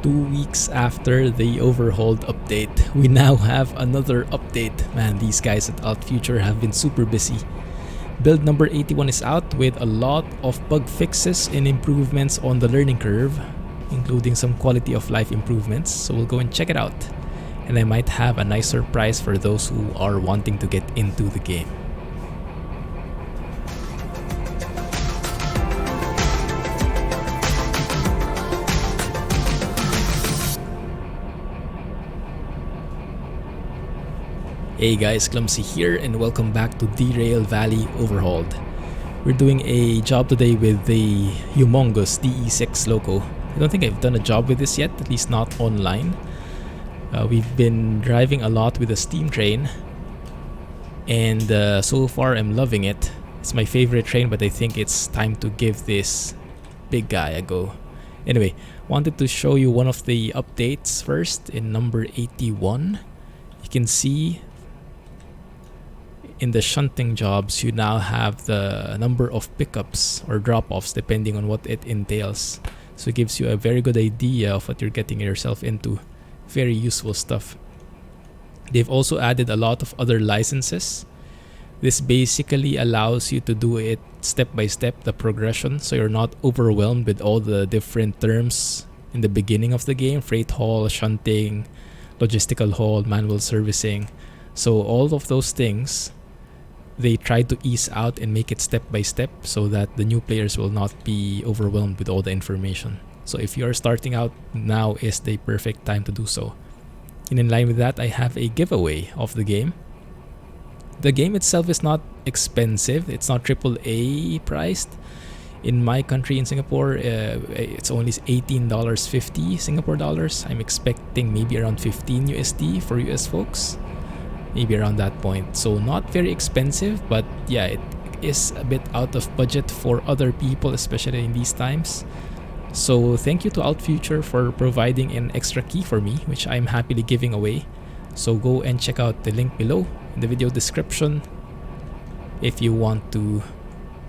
2 weeks after the Overhauled update, we now have another update. Man, these guys at altfuture have been super busy. Build number 81 is out with a lot of bug fixes and improvements on the learning curve, including some quality of life improvements, so we'll go and check it out. And I might have a nice surprise for those who are wanting to get into the game. Hey guys, Clumsy here and welcome back to Derail Valley Overhauled. We're doing a job today with the humongous DE6 loco. I don't think I've done a job with this yet, at least not online. We've been driving a lot with a steam train and so far I'm loving it. It's my favorite train, but I think it's time to give this big guy a go. Anyway, wanted to show you one of the updates first in number 81. You can see in the shunting jobs, you now have the number of pickups or drop-offs depending on what it entails. So it gives you a very good idea of what you're getting yourself into. Very useful stuff. They've also added a lot of other licenses. This basically allows you to do it step by step, the progression, so you're not overwhelmed with all the different terms in the beginning of the game. Freight haul, shunting, logistical haul, manual servicing. So all of those things, they try to ease out and make it step by step so that the new players will not be overwhelmed with all the information. So if you're starting out, now is the perfect time to do so. And in line with that, I have a giveaway of the game. The game itself is not expensive. It's not AAA priced. In my country, in Singapore, it's only $18.50 Singapore dollars. I'm expecting maybe around 15 USD for US folks. Maybe around that point. So not very expensive, but yeah, it is a bit out of budget for other people, especially in these times. So thank you to altfuture for providing an extra key for me, which I'm happily giving away. So go and check out the link below in the video description if you want to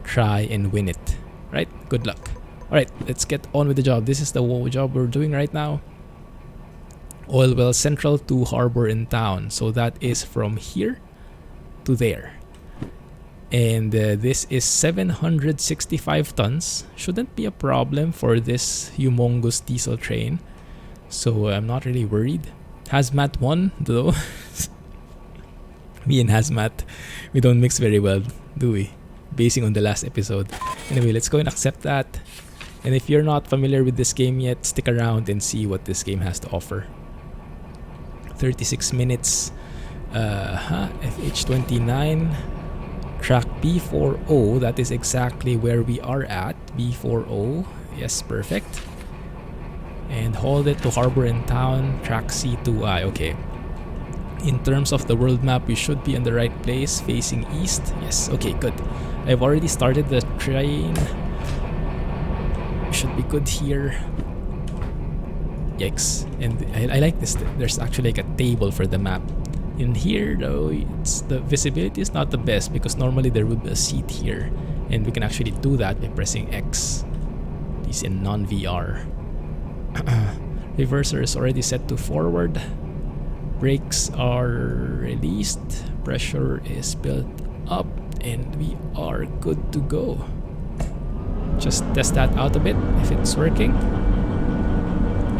try and win it. Right? Good luck. Alright, let's get on with the job. This is the job we're doing right now. Oil well central to harbor in town, so that is from here to there. And this is 765 tons. Shouldn't be a problem for this humongous diesel train, so I'm not really worried. Hazmat 1 though. Me and Hazmat, we don't mix very well, do we? Basing on the last episode. Anyway, let's go and accept that. And if you're not familiar with this game yet, stick around and see what this game has to offer. 36 minutes, FH29, track B40, that is exactly where we are at, B40, yes, perfect. And hold it to harbor in town, track C2I, okay. In terms of the world map, we should be in the right place, facing east, yes, okay, good. I've already started the train, should be good here. Yikes. And I like this. There's actually like a table for the map. In here though, the visibility is not the best because normally there would be a seat here. And we can actually do that by pressing X. It's in non-VR. Reverser is already set to forward. Brakes are released. Pressure is built up. And we are good to go. Just test that out a bit if it's working.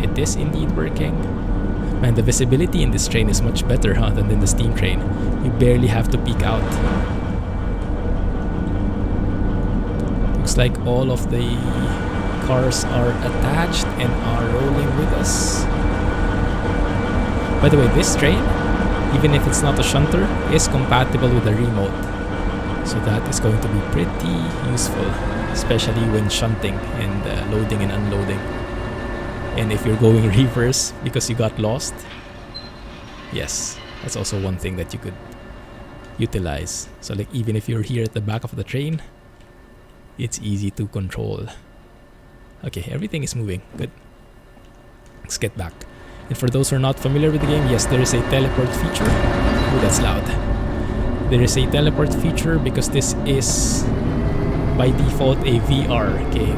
It is indeed working. Man, the visibility in this train is much better than in the steam train. You barely have to peek out. Looks like all of the cars are attached and are rolling with us. By the way, this train, even if it's not a shunter, is compatible with a remote. So that is going to be pretty useful, especially when shunting and loading and unloading. And if you're going reverse because you got lost, yes, that's also one thing that you could utilize. So like even if you're here at the back of the train, it's easy to control. Okay, everything is moving. Good. Let's get back. And for those who are not familiar with the game, yes, there is a teleport feature. Oh, that's loud. There is a teleport feature because this is by default a VR game.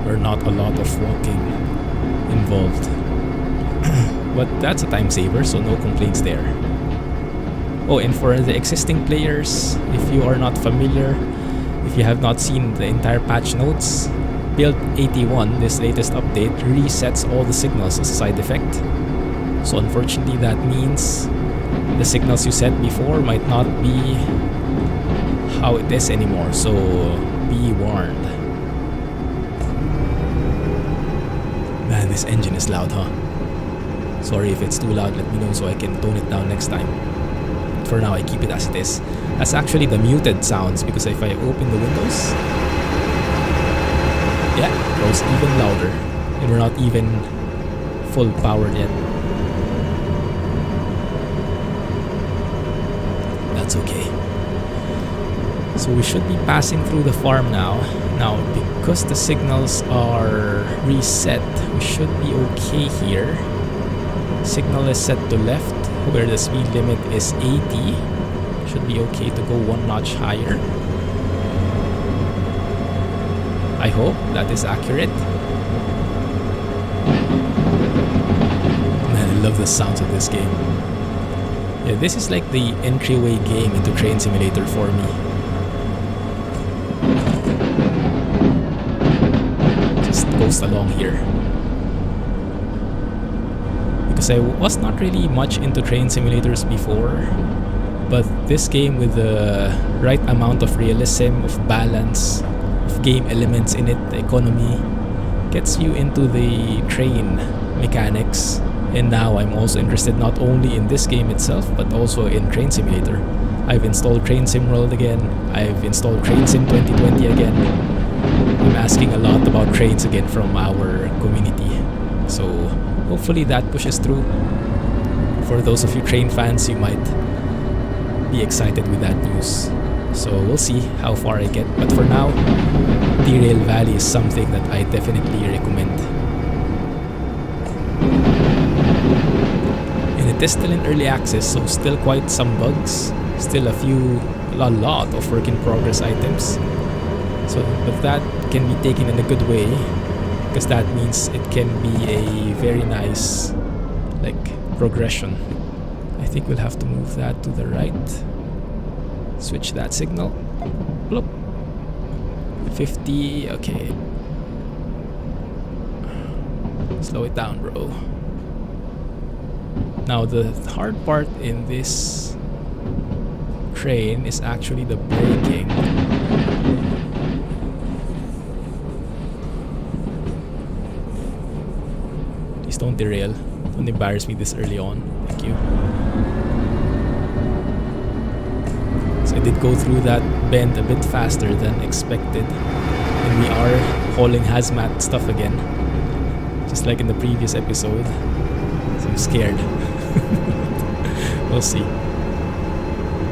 Or not a lot of walking. involved. But that's a time saver, so no complaints there. Oh, and for the existing players, if you are not familiar, if you have not seen the entire patch notes, build 81, this latest update, resets all the signals as a side effect. So unfortunately that means the signals you set before might not be how it is anymore, so be warned. Man, this engine is loud, huh? Sorry if it's too loud, let me know so I can tone it down next time. But for now, I keep it as it is. That's actually the muted sounds, because if I open the windows, yeah, it goes even louder. And we're not even full powered yet. That's okay. So we should be passing through the farm now. Now, because the signals are reset, we should be okay here. Signal is set to left, where the speed limit is 80. Should be okay to go one notch higher. I hope that is accurate. Man, I love the sounds of this game. Yeah, this is like the entryway game into Train Simulator for me. Just coast along here. Because I was not really much into train simulators before, but this game with the right amount of realism, of balance, of game elements in it, the economy, gets you into the train mechanics. And now I'm also interested not only in this game itself, but also in Train Simulator. I've installed Train Sim World again, I've installed Train Sim 2020 again. I'm asking a lot about trains again from our community. So hopefully that pushes through. For those of you train fans, you might be excited with that news. So we'll see how far I get. But for now, Derail Valley is something that I definitely recommend. And it is still in early access, so still quite some bugs. Still a lot of work in progress items. So, but that can be taken in a good way, because that means it can be a very nice, like, progression. I think we'll have to move that to the right. Switch that signal. Bloop. 50, okay. Slow it down, bro. Now the hard part in this train is actually the braking. Please don't derail. Don't embarrass me this early on. Thank you. So I did go through that bend a bit faster than expected. And we are hauling hazmat stuff again. Just like in the previous episode. So I'm scared. We'll see.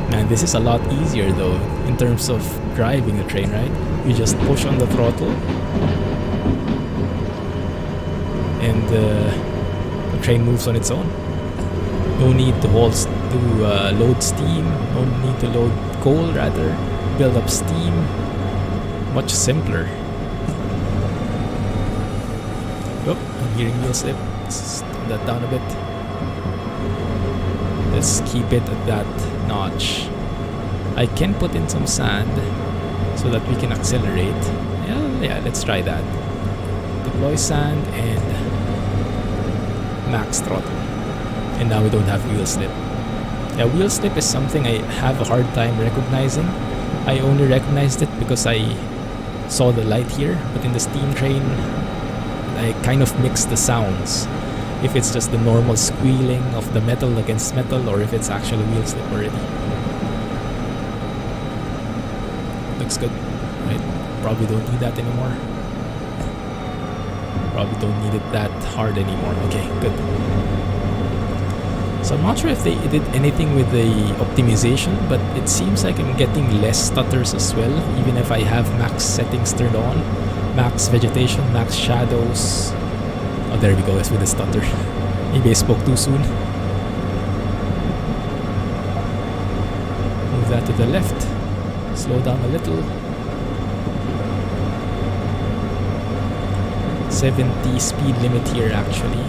Man, this is a lot easier though in terms of driving the train, right? You just push on the throttle and the train moves on its own. No need to load steam, no need to load coal, rather build up steam. Much simpler. Oh, I'm hearing wheel slip. Let's tone that down a bit. Let's keep it at that notch. I can put in some sand so that we can accelerate. Yeah, let's try that. Deploy sand and max throttle. And now we don't have wheel slip. Yeah, wheel slip is something I have a hard time recognizing. I only recognized it because I saw the light here, but in the steam train I kind of mix the sounds. If it's just the normal squealing of the metal against metal, or if it's actually wheel slip already. Looks good, right? Probably don't need that anymore. Probably don't need it that hard anymore. Okay, good. So I'm not sure if they did anything with the optimization, but it seems like I'm getting less stutters as well, even if I have max settings turned on. Max vegetation, max shadows. Oh, there we go, it's with the stutter. Maybe I spoke too soon. Move that to the left. Slow down a little. 70 speed limit here actually.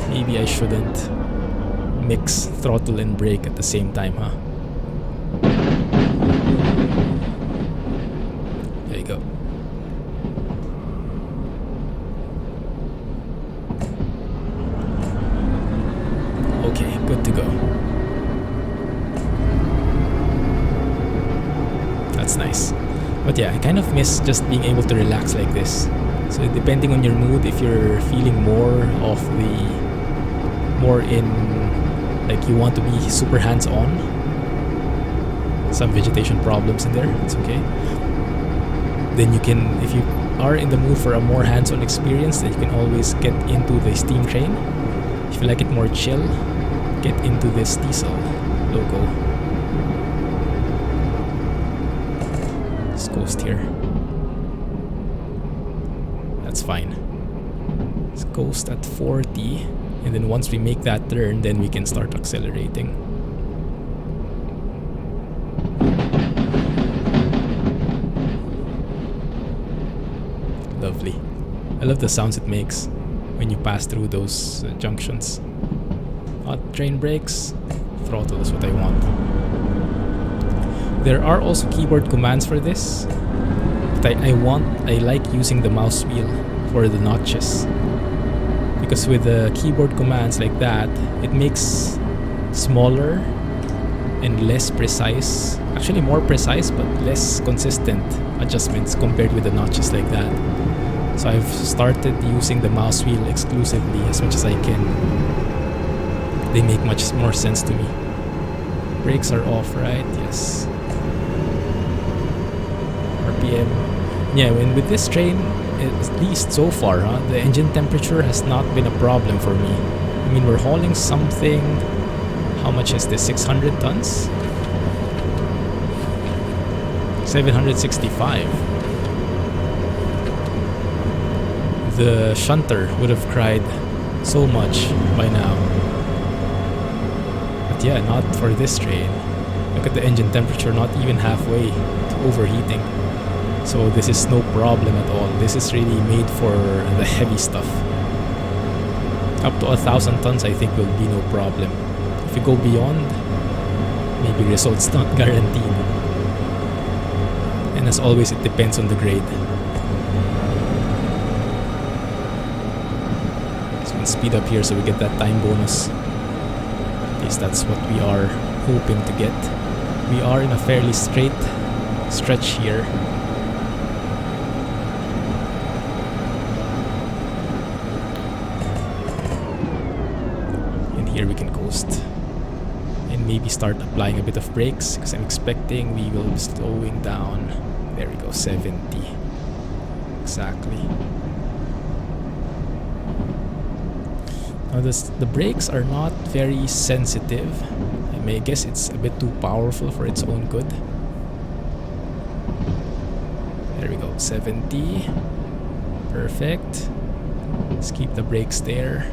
Maybe I shouldn't mix throttle and brake at the same time, huh? There you go. Okay, good to go. That's nice. But yeah, I kind of miss just being able to relax like this. So depending on your mood, if you're feeling more in, like you want to be super hands-on, some vegetation problems in there, it's okay. Then you can, if you are in the mood for a more hands-on experience, then you can always get into the steam train. If you like it more chill, get into this diesel loco. Let's coast here. That's fine. Let's coast at 40, and then once we make that turn, then we can start accelerating. Lovely. I love the sounds it makes when you pass through those junctions. Hot train brakes, throttle is what I want. There are also keyboard commands for this, but I like using the mouse wheel for the notches, because with the keyboard commands like that, it makes smaller and less precise, actually more precise but less consistent adjustments compared with the notches like that. So I've started using the mouse wheel exclusively as much as I can. They make much more sense to me. Brakes are off, right? Yes. RPM. Yeah, when with this train, at least so far, the engine temperature has not been a problem for me. I mean, we're hauling something. How much is this? 600 tons? 765. The shunter would have cried so much by now. But yeah, not for this train. Look at the engine temperature, not even halfway to overheating. So this is no problem at all. This is really made for the heavy stuff. Up to 1,000 tons I think will be no problem. If you go beyond, maybe results not guaranteed. And as always, it depends on the grade. So we'll speed up here so we get that time bonus. At least that's what we are hoping to get. We are in a fairly straight stretch here. And here we can coast. And maybe start applying a bit of brakes, because I'm expecting we will be slowing down. There we go, 70. Exactly. Now the brakes are not very sensitive. I guess it's a bit too powerful for its own good. There we go, 70. Perfect. Let's keep the brakes there.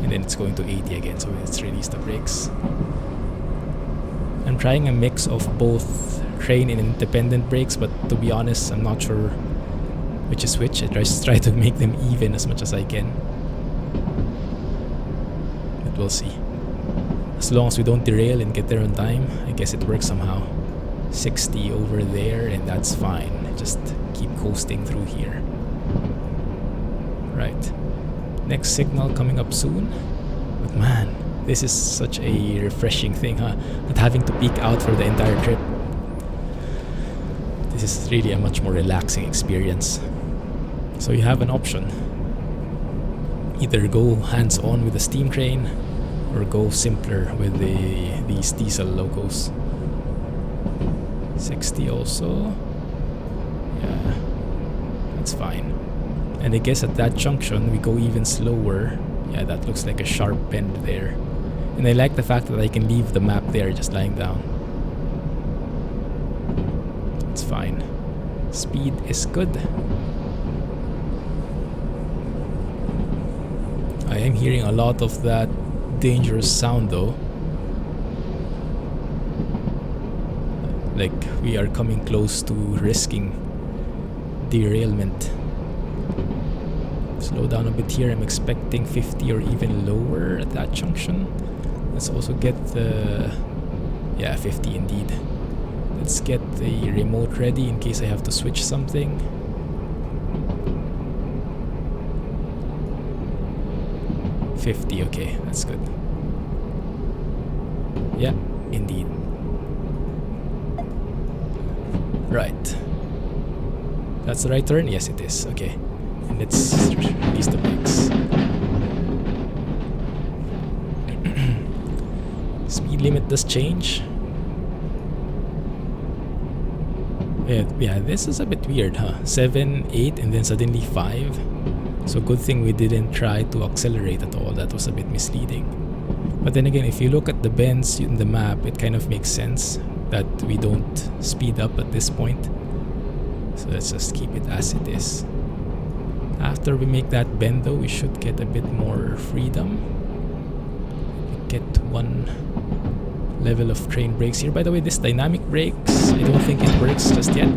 And then it's going to 80 again, so let's release the brakes. I'm trying a mix of both train and independent brakes, but to be honest, I'm not sure which is which. I just try to make them even as much as I can. But we'll see. As long as we don't derail and get there on time, I guess it works somehow. 60 over there, and that's fine. Just keep coasting through here. Right. Next signal coming up soon. But man, this is such a refreshing thing, huh? Not having to peek out for the entire trip. This is really a much more relaxing experience. So you have an option. Either go hands-on with the steam train, or go simpler with these diesel locos. 60 also. Yeah, that's fine. And I guess at that junction we go even slower. Yeah, that looks like a sharp bend there. And I like the fact that I can leave the map there just lying down. It's fine. Speed is good. I am hearing a lot of that dangerous sound though. Like we are coming close to risking derailment. Slow down a bit here. I'm expecting 50 or even lower at that junction. Let's also get the... yeah, 50 indeed. Let's get the remote ready in case I have to switch something. $50, okay, that's good. Yeah, indeed. Right. That's the right turn? Yes, it is. Okay. And let's release the brakes. Speed limit does change. Yeah, this is a bit weird, huh? 7, 8, and then suddenly 5. So good thing we didn't try to accelerate at all. That was a bit misleading. But then again, if you look at the bends in the map, it kind of makes sense that we don't speed up at this point. So let's just keep it as it is. After we make that bend though, we should get a bit more freedom. Get one level of train brakes here. By the way, this dynamic brakes, I don't think it works just yet.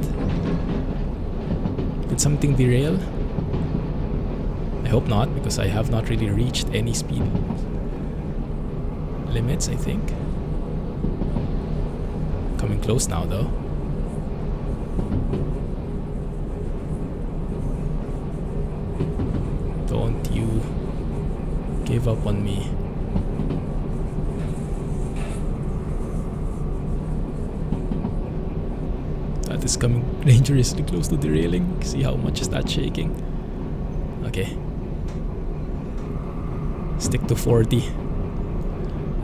Did something derail? I hope not, because I have not really reached any speed limits, I think. Coming close now though. Don't you give up on me. That is coming dangerously close to derailing. See how much is that shaking? Okay. Stick to 40.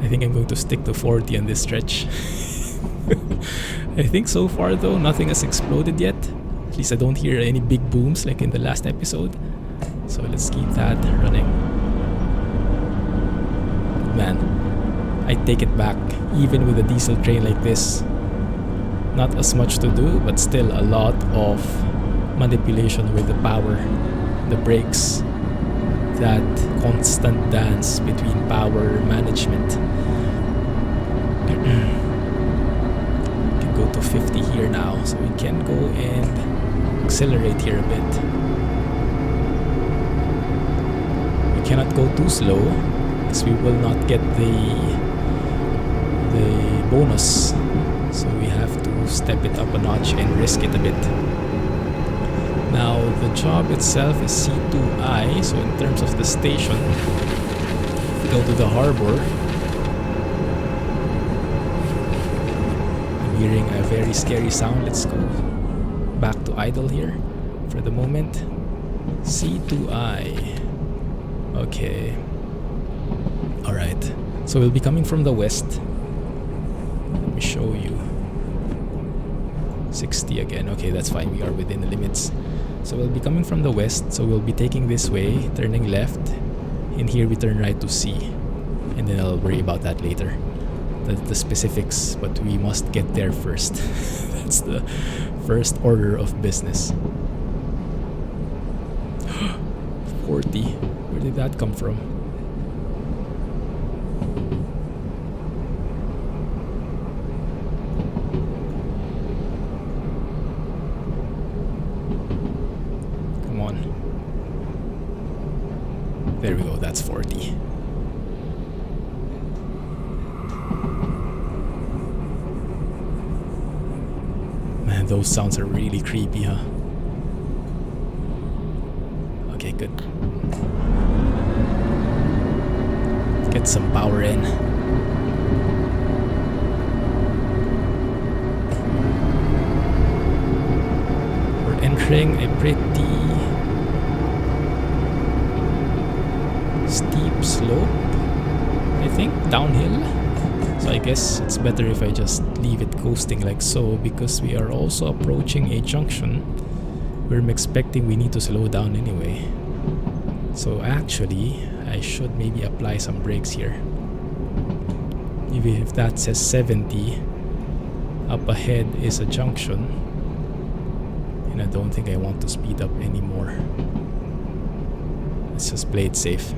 I think I'm going to stick to 40 on this stretch. I think so far though, nothing has exploded yet. At least I don't hear any big booms like in the last episode. So let's keep that running. Man, I take it back. Even with a diesel train like this, not as much to do, but still a lot of manipulation with the power, the brakes, that constant dance between power management. We can go to 50 here now, so we can go and accelerate here a bit. We cannot go too slow because we will not get the bonus, so we have to step it up a notch and risk it a bit. Now the job itself is C2I, so in terms of the station, go to the harbor. I'm hearing a very scary sound. Let's go back to idle here for the moment. C2I. Okay. Alright. So we'll be coming from the west. Let me show you. 60 again. Okay, that's fine. We are within the limits. So we'll be coming from the west. So we'll be taking this way, turning left. And here we turn right to C. And then I'll worry about that later. The specifics. But we must get there first. That's the first order of business. 40. Where did that come from? Come on. There we go, that's 40. Man, those sounds are really creepy, huh? Okay, good. Get some power in. We're entering a pretty steep slope, I think, downhill. So I guess it's better if I just leave it coasting like so, because we are also approaching a junction where I'm expecting we need to slow down anyway. So actually, I should maybe apply some brakes here. Even if that says 70, up ahead is a junction, and I don't think I want to speed up anymore. Let's just play it safe.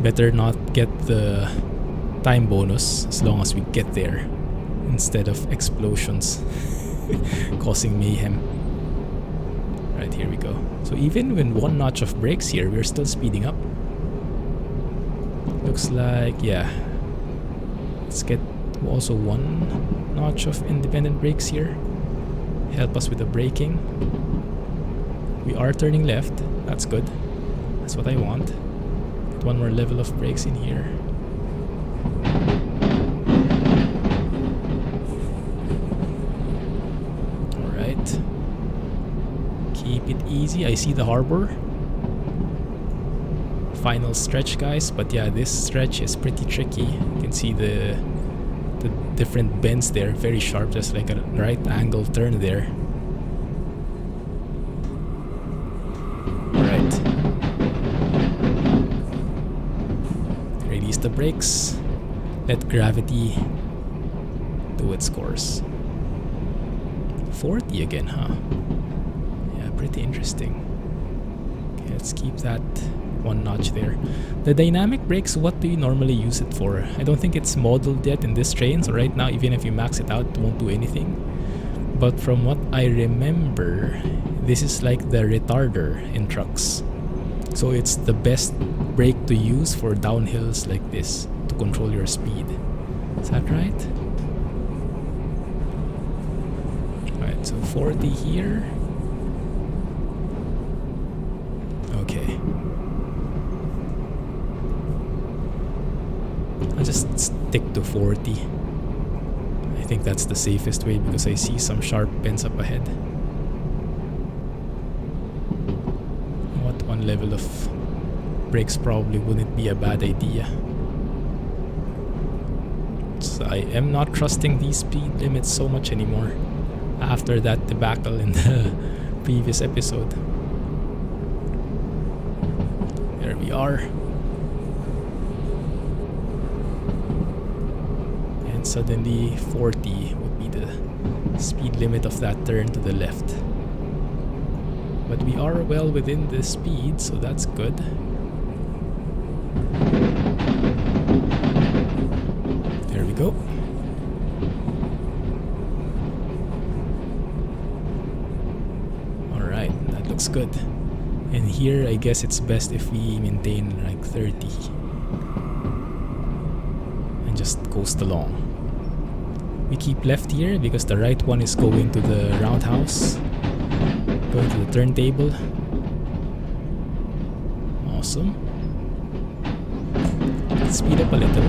Better not get the time bonus as long as we get there, instead of explosions causing mayhem. Right, here we go. So even with one notch of brakes here, we're still speeding up. Looks like, yeah. Let's get also one notch of independent brakes here. Help us with the braking. We are turning left. That's good. That's what I want. Get one more level of brakes in here. Alright. Keep it easy. I see the harbor. Final stretch, guys. But yeah, this stretch is pretty tricky. You can see the different bends there. Very sharp. Just like a right angle turn there. Alright. Release the brakes. Let gravity do its course. 40 again, huh? Yeah, pretty interesting. Okay, let's keep that one notch there. The dynamic brakes, what do you normally use it for? I don't think it's modeled yet in this train, so right now even if you max it out, it won't do anything. But from what I remember, this is like the retarder in trucks. So it's the best brake to use for downhills like this to control your speed. Is that right? Alright, so 40 here. Okay. I'll just stick to 40. I think that's the safest way because I see some sharp bends up ahead. What one level of brakes probably wouldn't be a bad idea. So I am not trusting these speed limits so much anymore after that debacle in the previous episode. There we are. And suddenly 40 would be the speed limit of that turn to the left. But we are well within the speed, so that's good. There we go. Alright, that looks good. And here I guess it's best if we maintain like 30 and just coast along. We keep left here because the right one is going to the roundhouse, going to the turntable. Awesome. Let's speed up a little.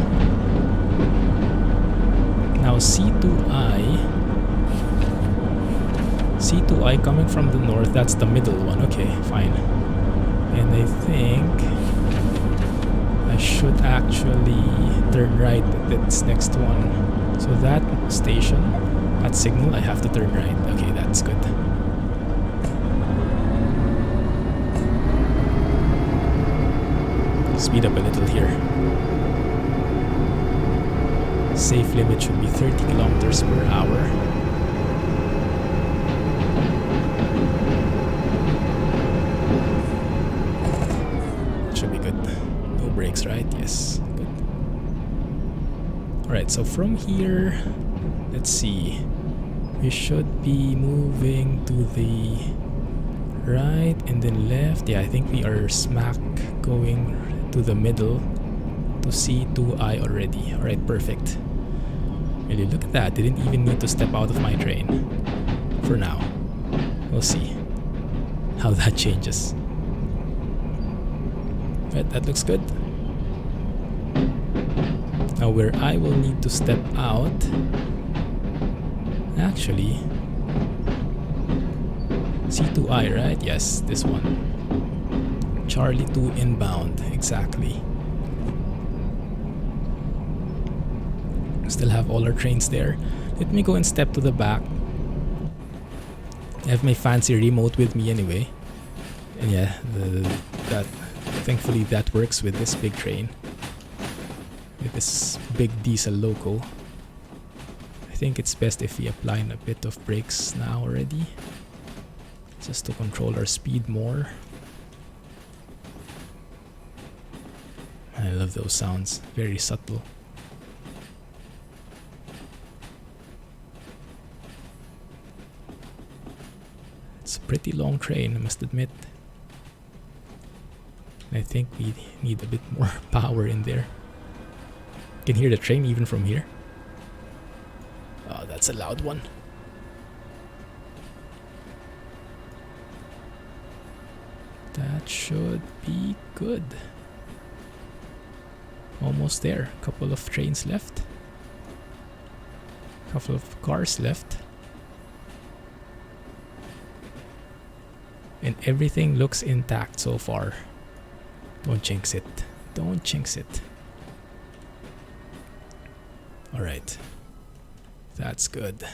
Now C2I coming from the north, that's the middle one. Okay, fine. And I think I should actually turn right at this next one. So that station, that signal, I have to turn right. Okay, that's good. Speed up a little here. Safe limit should be 30 kilometers per hour. Brakes, right? Yes. Good. Alright, so from here, let's see. We should be moving to the right and then left. Yeah, I think we are smack going to the middle to C2I already. Alright, perfect. Really, look at that. Didn't even need to step out of my train. For now. We'll see how that changes. Right, that looks good. Now where I will need to step out, actually, C2I, right? Yes, this one. Charlie 2 inbound, exactly. Still have all our trains there. Let me go and step to the back. I have my fancy remote with me anyway. And yeah, thankfully that works with this big train. With this big diesel loco. I think it's best if we apply a bit of brakes now already. Just to control our speed more. I love those sounds. Very subtle. It's a pretty long train, I must admit. I think we need a bit more power in there. You can hear the train even from here. Oh, that's a loud one. That should be good. Almost there. Couple of trains left. Couple of cars left. And everything looks intact so far. Don't jinx it. Don't jinx it. Alright. That's good.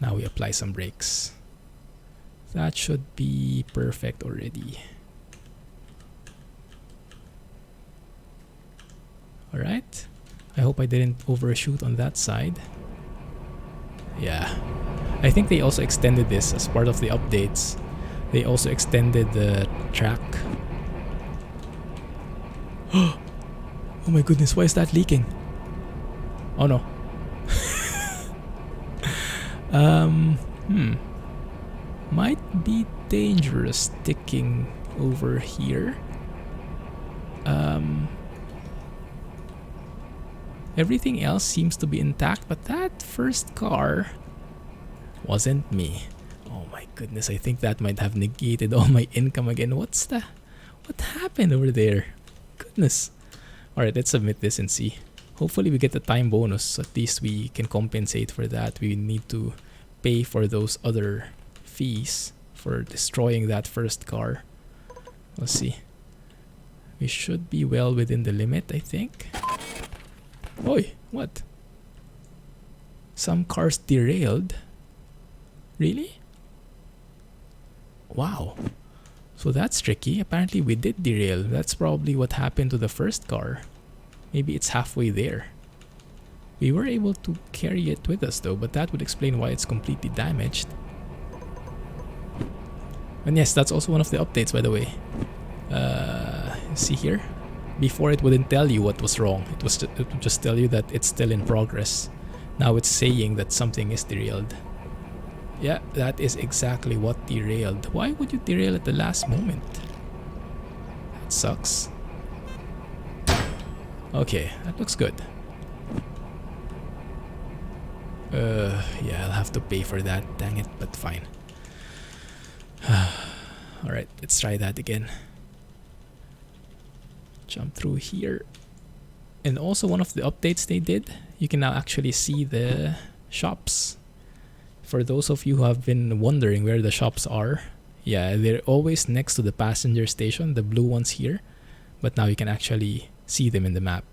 Now we apply some brakes. That should be perfect already. Alright. I hope I didn't overshoot on that side. Yeah. I think they also extended this as part of the updates. They also extended the track. Oh my goodness, why is that leaking? Oh no. Might be dangerous sticking over here. Everything else seems to be intact, but that first car wasn't me. Oh my goodness, I think that might have negated all my income again. What happened over there? Goodness. Alright, let's submit this and see. Hopefully we get the time bonus. At least we can compensate for that. We need to pay for those other fees for destroying that first car. Let's see. We should be well within the limit, I think. Oi, what? Some cars derailed? Really? Wow. So that's tricky. Apparently we did derail. That's probably what happened to the first car. Maybe it's halfway there. We were able to carry it with us though, but that would explain why it's completely damaged. And yes, that's also one of the updates, by the way. See here? Before it wouldn't tell you what was wrong. It would just tell you that it's still in progress. Now it's saying that something is derailed. Yeah, that is exactly what derailed. Why would you derail at the last moment? That sucks. Okay, that looks good. Yeah, I'll have to pay for that. Dang it, but fine. Alright, let's try that again. Jump through here. And also one of the updates they did, you can now actually see the shops. For those of you who have been wondering where the shops are, yeah, they're always next to the passenger station, the blue ones here. But now you can actually see them in the map.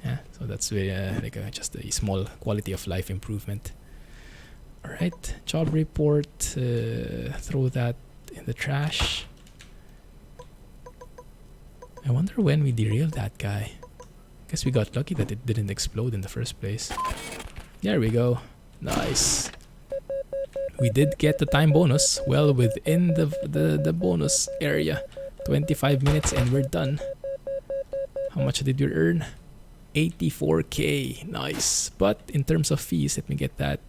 Yeah, so that's like just a small quality of life improvement. Alright, job report, throw that in the trash. I wonder when we derailed that guy. Guess we got lucky that it didn't explode in the first place. There we go. Nice. We did get the time bonus, well within the bonus area. 25 minutes and we're done. How much did we earn? 84k. Nice. But in terms of fees, let me get that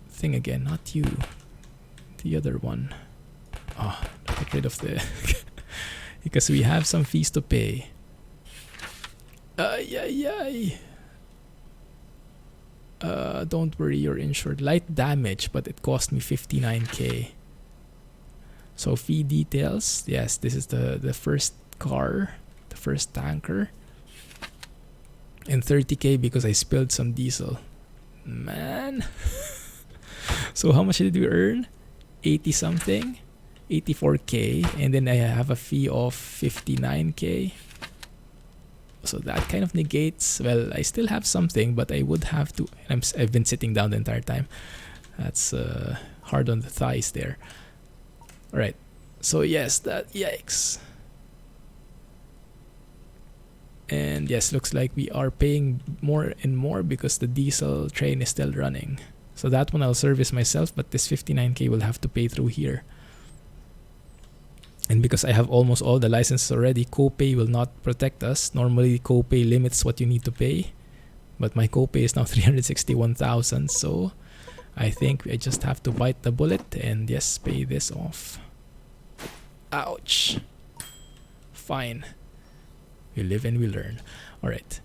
thing again. Not you. The other one. Oh, get rid of the because we have some fees to pay. Don't worry, you're insured. Light damage, but it cost me 59k. So fee details. Yes, this is the first car, the first tanker. And 30k because I spilled some diesel. Man. So how much did we earn? 80 something? 84k, and then I have a fee of 59k. So that kind of negates, well, I still have something, but I would have to, I've been sitting down the entire time. That's hard on the thighs there. Alright, so yes, that, yikes. And yes, looks like we are paying more and more because the diesel train is still running. So that one I'll service myself, but this 59k will have to pay through here. And because I have almost all the licenses already, copay will not protect us. Normally, copay limits what you need to pay. But my copay is now 361,000, so I think I just have to bite the bullet and yes, pay this off. Ouch. Fine. We live and we learn. Alright.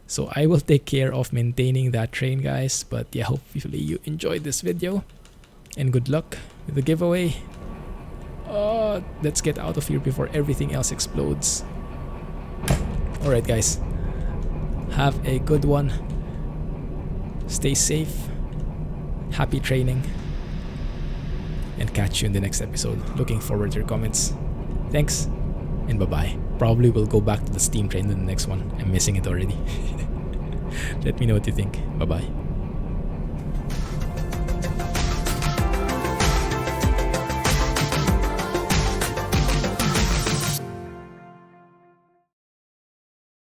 So I will take care of maintaining that train, guys. But yeah, hopefully you enjoyed this video. And good luck with the giveaway. Let's get out of here before everything else explodes. Alright, guys. Have a good one. Stay safe. Happy training. And catch you in the next episode. Looking forward to your comments. Thanks. And bye-bye. Probably will go back to the steam train in the next one. I'm missing it already. Let me know what you think. Bye-bye.